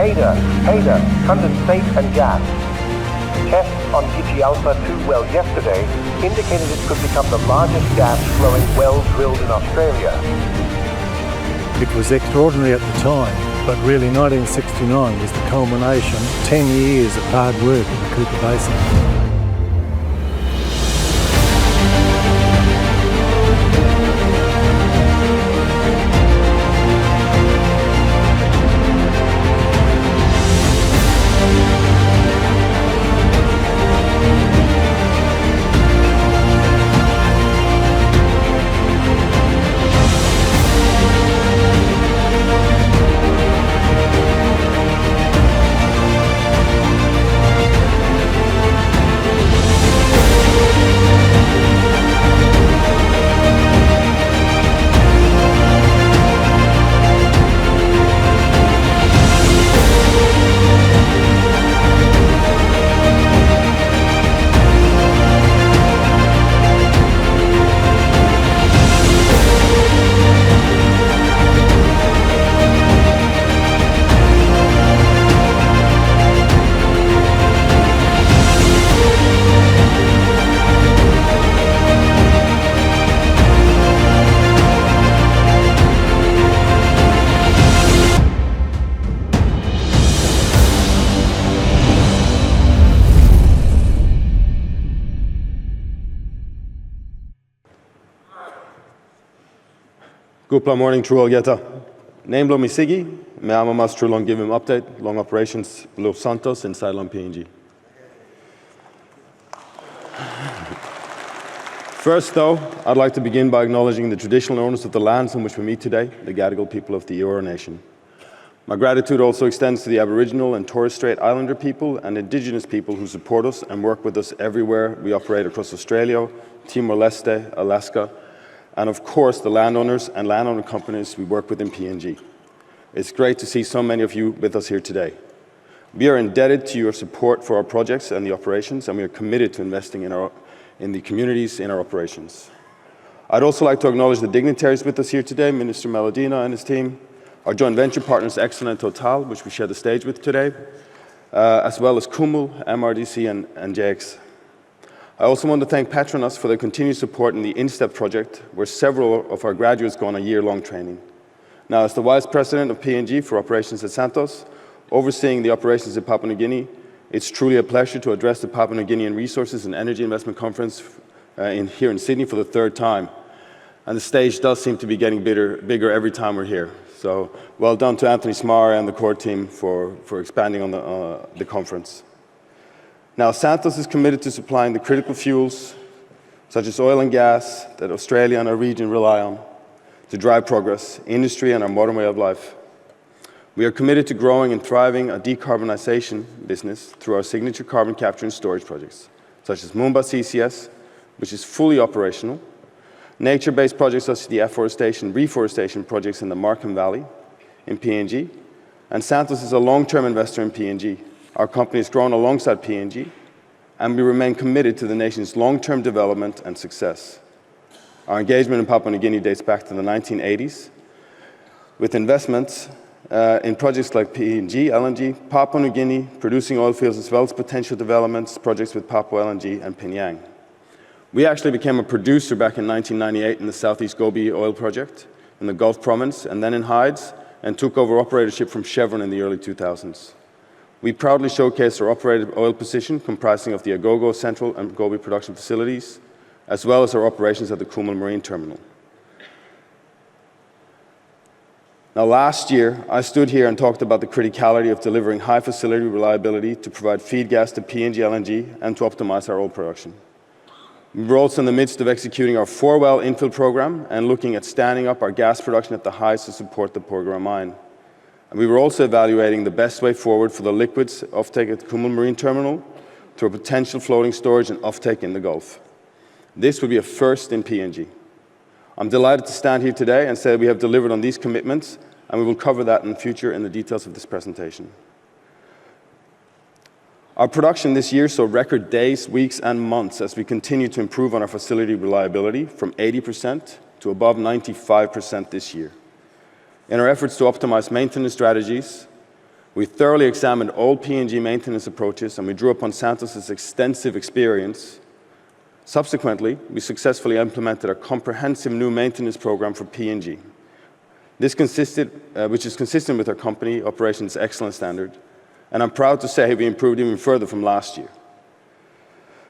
Hader, condensate and gas. Tests on Gigi Alpha 2 well yesterday indicated it could become the largest gas-flowing well drilled in Australia. It was extraordinary at the time, but really 1969 was the culmination, 10 years of hard work in the Cooper Basin. Good morning, Truol Geta. Name blow me Siggy, me amamas Trulon give him update, long operations below Santos inside on PNG. First though, I'd like to begin by acknowledging the traditional owners of the lands on which we meet today, the Gadigal people of the Eora Nation. My gratitude also extends to the Aboriginal and Torres Strait Islander people and Indigenous people who support us and work with us everywhere we operate across Australia, Timor-Leste, Alaska, and of course the landowners and landowner companies we work with in PNG. It's great to see so many of you with us here today. We are indebted to your support for our projects and the operations, and we are committed to investing in the communities in our operations. I'd also like to acknowledge the dignitaries with us here today, Minister Melodina and his team, our joint venture partners Exxon and Total, which we share the stage with today, as well as Kumul, MRDC and JX. I also want to thank Petronas for their continued support in the INSTEP project, where several of our graduates go on a year-long training. Now, as the Vice President of PNG for operations at Santos, overseeing the operations in Papua New Guinea, it's truly a pleasure to address the Papua New Guinean Resources and Energy Investment Conference here in Sydney for the third time. And the stage does seem to be getting bigger every time we're here. So well done to Anthony Smar and the core team for expanding on the conference. Now, Santos is committed to supplying the critical fuels, such as oil and gas, that Australia and our region rely on to drive progress, industry, and our modern way of life. We are committed to growing and thriving a decarbonization business through our signature carbon capture and storage projects, such as Moomba CCS, which is fully operational, nature-based projects such as the reforestation projects in the Markham Valley in PNG, and Santos is a long-term investor in PNG. Our company has grown alongside PNG, and we remain committed to the nation's long-term development and success. Our engagement in Papua New Guinea dates back to the 1980s, with investments in projects like PNG, LNG, Papua New Guinea, producing oil fields, as well as potential developments, projects with Papua LNG and Pyongyang. We actually became a producer back in 1998 in the Southeast Gobi oil project in the Gulf Province, and then in Hides, and took over operatorship from Chevron in the early 2000s. We proudly showcased our operated oil position comprising of the Agogo Central and Gobi production facilities, as well as our operations at the Kumul Marine Terminal. Now, last year, I stood here and talked about the criticality of delivering high facility reliability to provide feed gas to PNG LNG and to optimize our oil production. We're also in the midst of executing our 4-well infill program and looking at standing up our gas production at the Hides to support the Porgera mine. And we were also evaluating the best way forward for the liquids offtake at the Kumul Marine Terminal through a potential floating storage and offtake in the Gulf. This would be a first in PNG. I'm delighted to stand here today and say we have delivered on these commitments, and we will cover that in the future in the details of this presentation. Our production this year saw record days, weeks, and months as we continue to improve on our facility reliability from 80% to above 95% this year. In our efforts to optimize maintenance strategies, We thoroughly examined all PNG maintenance approaches, and we drew upon Santos' extensive experience. Subsequently, we successfully implemented a comprehensive new maintenance program for PNG. Which is consistent with our company operations excellence standard, and I'm proud to say we improved even further from last year.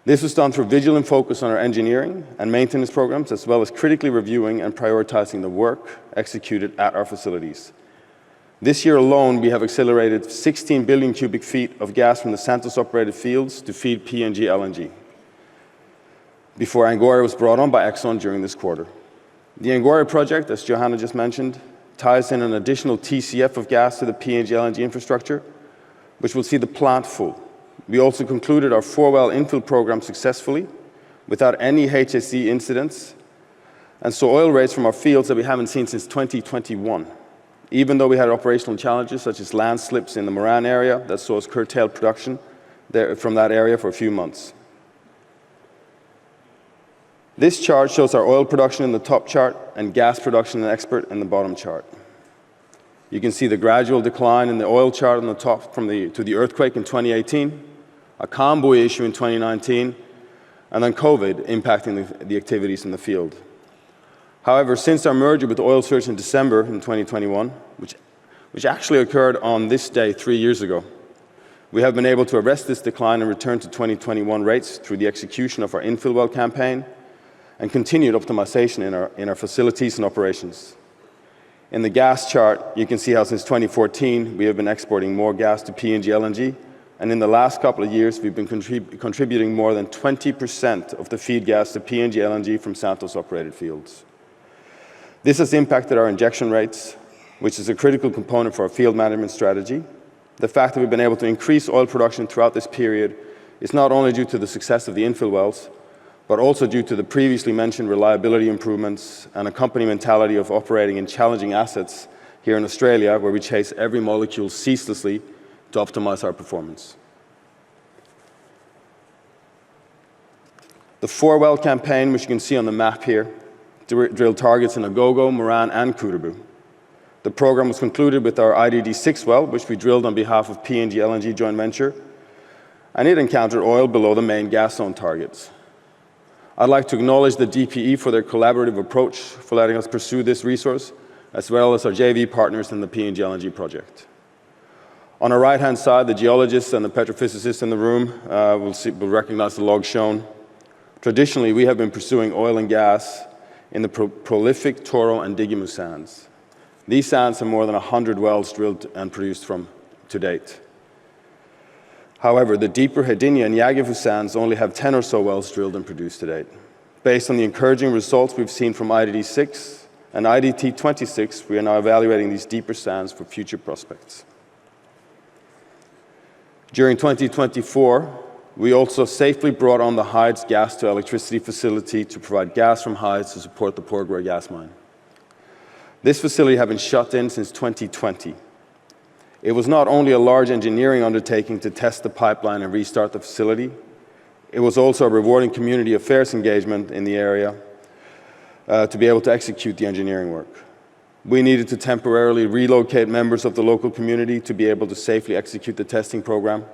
This was done through vigilant focus on our engineering and maintenance programs, as well as critically reviewing and prioritizing the work executed at our facilities. This year alone, we have accelerated 16 billion cubic feet of gas from the Santos-operated fields to feed PNG LNG, before Angora was brought on by Exxon during this quarter. The Angora project, as Johanna just mentioned, ties in an additional TCF of gas to the PNG LNG infrastructure, which will see the plant full. We also concluded our 4-well infill program successfully, without any HSE incidents, and saw oil rates from our fields that we haven't seen since 2021, even though we had operational challenges such as landslips in the Moran area that saw us curtail production from that area for a few months. This chart shows our oil production in the top chart and gas production and export in the bottom chart. You can see the gradual decline in the oil chart on the top to the earthquake in 2018, a calm buoy issue in 2019, and then COVID impacting the activities in the field. However, since our merger with Oil Search in December in 2021, which actually occurred on this day 3 years ago, we have been able to arrest this decline and return to 2021 rates through the execution of our infill well campaign and continued optimization in our facilities and operations. In the gas chart, you can see how since 2014, we have been exporting more gas to PNG LNG, and in the last couple of years, we've been contributing more than 20% of the feed gas to PNG LNG from Santos-operated fields. This has impacted our injection rates, which is a critical component for our field management strategy. The fact that we've been able to increase oil production throughout this period is not only due to the success of the infill wells, but also due to the previously mentioned reliability improvements and a company mentality of operating in challenging assets here in Australia, where we chase every molecule ceaselessly to optimize our performance. The 4-well campaign, which you can see on the map here, drilled targets in Agogo, Moran, and Kutubu. The program was concluded with our IDD-6 well, which we drilled on behalf of PNG LNG joint venture, and it encountered oil below the main gas zone targets. I'd like to acknowledge the DPE for their collaborative approach for letting us pursue this resource, as well as our JV partners in the PNG LNG project. On our right-hand side, the geologists and the petrophysicists in the room will recognize the log shown. Traditionally, we have been pursuing oil and gas in the prolific Toro and Digimu sands. These sands have more than 100 wells drilled and produced from to date. However, the deeper Hedinia and Yagifu sands only have 10 or so wells drilled and produced to date. Based on the encouraging results we've seen from IDD-6 and IDT-26, we are now evaluating these deeper sands for future prospects. During 2024, we also safely brought on the Hides gas to electricity facility to provide gas from Hides to support the Porgera gas mine. This facility has been shut in since 2020. It was not only a large engineering undertaking to test the pipeline and restart the facility, it was also a rewarding community affairs engagement in the area to be able to execute the engineering work. We needed to temporarily relocate members of the local community to be able to safely execute the testing program.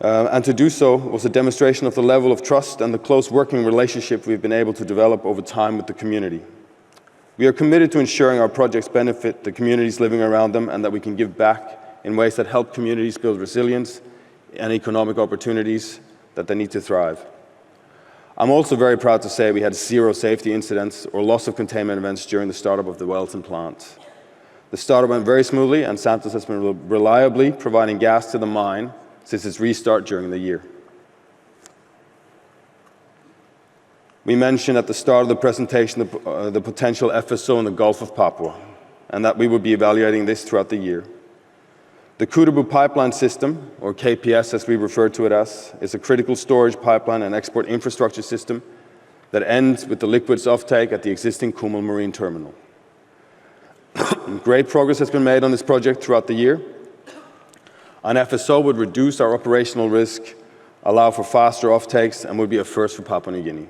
And to do so was a demonstration of the level of trust and the close working relationship we've been able to develop over time with the community. We are committed to ensuring our projects benefit the communities living around them and that we can give back in ways that help communities build resilience and economic opportunities that they need to thrive. I'm also very proud to say we had 0 safety incidents or loss of containment events during the startup of the wells and plant. The startup went very smoothly, and Santos has been reliably providing gas to the mine since its restart during the year. We mentioned at the start of the presentation the potential FSO in the Gulf of Papua, and that we would be evaluating this throughout the year. The Kutubu pipeline system, or KPS as we refer to it as, is a critical storage pipeline and export infrastructure system that ends with the liquids offtake at the existing Kumul Marine Terminal. Great progress has been made on this project throughout the year. An FSO would reduce our operational risk, allow for faster offtakes, and would be a first for Papua New Guinea.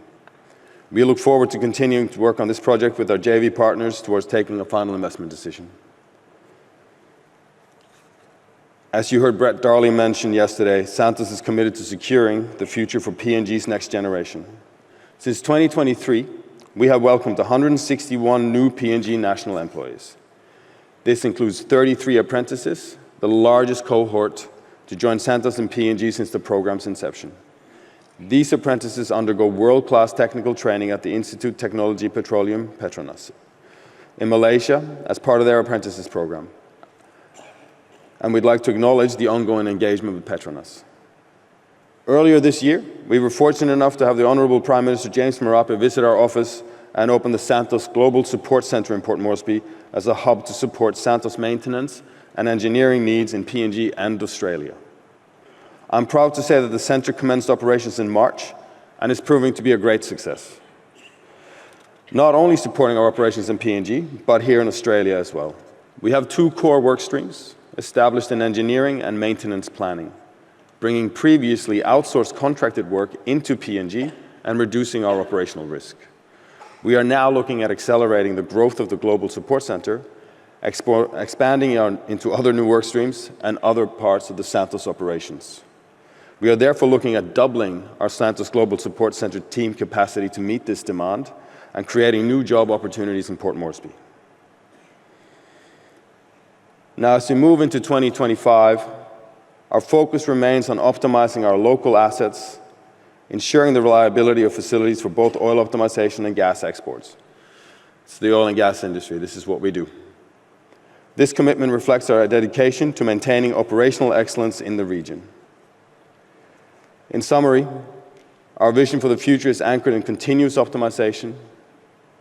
We look forward to continuing to work on this project with our JV partners towards taking a final investment decision. As you heard Brett Darley mention yesterday, Santos is committed to securing the future for PNG's next generation. Since 2023, we have welcomed 161 new PNG national employees. This includes 33 apprentices, the largest cohort to join Santos and PNG since the program's inception. These apprentices undergo world-class technical training at the Institute Technology Petroleum, Petronas, in Malaysia as part of their apprentices program. And we'd like to acknowledge the ongoing engagement with Petronas. Earlier this year, we were fortunate enough to have the Honourable Prime Minister James Marape visit our office and open the Santos Global Support Centre in Port Moresby as a hub to support Santos maintenance and engineering needs in PNG and Australia. I'm proud to say that the centre commenced operations in March and is proving to be a great success. Not only supporting our operations in PNG, but here in Australia as well. We have two core work streams established in engineering and maintenance planning, bringing previously outsourced contracted work into PNG and reducing our operational risk. We are now looking at accelerating the growth of the Global Support Centre, expanding into other new work streams and other parts of the Santos operations. We are therefore looking at doubling our Santos Global Support Centre team capacity to meet this demand and creating new job opportunities in Port Moresby. Now, as we move into 2025, our focus remains on optimizing our local assets, ensuring the reliability of facilities for both oil optimization and gas exports. It's the oil and gas industry. This is what we do. This commitment reflects our dedication to maintaining operational excellence in the region. In summary, our vision for the future is anchored in continuous optimization,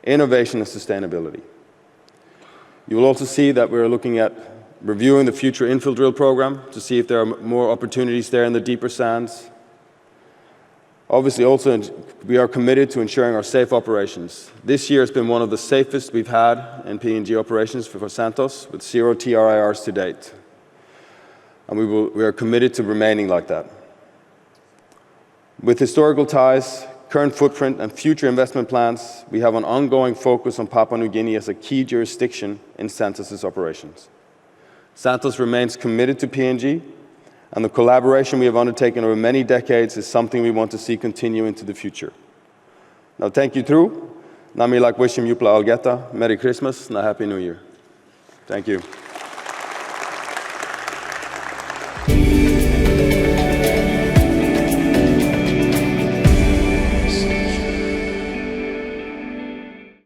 innovation, and sustainability. You will also see that we're looking at reviewing the future infill drill program to see if there are more opportunities there in the deeper sands. Obviously, also, we are committed to ensuring our safe operations. This year has been one of the safest we've had in PNG operations for Santos, with 0 TRIRs to date. And we are committed to remaining like that. With historical ties, current footprint, and future investment plans, we have an ongoing focus on Papua New Guinea as a key jurisdiction in Santos' operations. Santos remains committed to PNG, and the collaboration we have undertaken over many decades is something we want to see continue into the future. Now, thank you through. Nami lak wishim yupla algeta. Merry Christmas and a Happy New Year. Thank you.